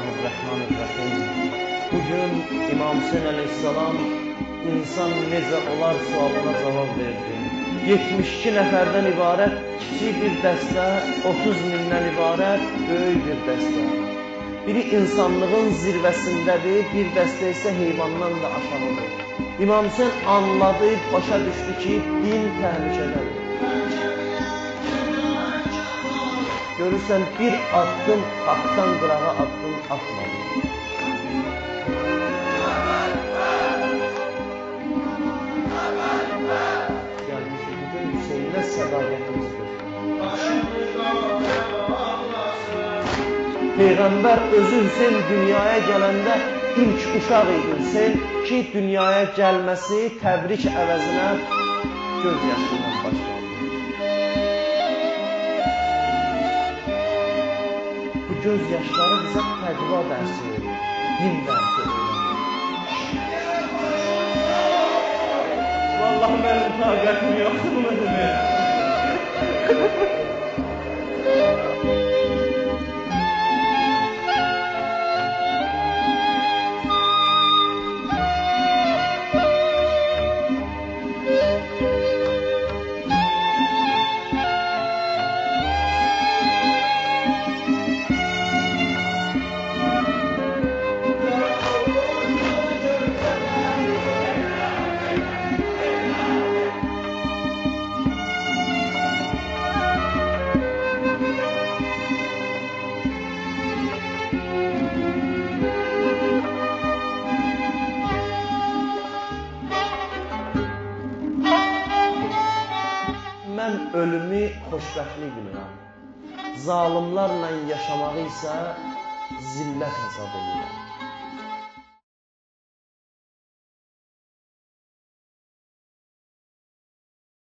Bismillahirrahmanirrahim. Bugün İmam Hüseyin Aleyhisselam insan necə olar sualına cavab verdi. 72 nəfərdən ibarət kiçik bir dəstə, 30 mindən ibarət böyük bir dəstə. Biri insanlığın zirvəsindədir, bir dəstə isə heyvandan da aşağıdır. İmam Hüseyin anladı, başa düşdü ki, din təhlükədədir. Görürsən, bir addım haqdan qırağa addım atmadı. Gəlmişi bugün Hüseynə sədaqətimiz göstərir. Peyğəmbər özü Hüseyn dünyaya gələndə ilk uşaq idi Hüseyn ki, dünyaya gəlməsi təbrik əvəzinə göz yaşından başlandı. Bu göz yaşları bizə təqva dərsi verir, din dərsi verir. Vallahi mənim taqətim yoxdur bunu demək. Mən ölümü xoşbəxtlik bilirəm. Zalimlarla yaşamağı isə zillət hesab edirəm.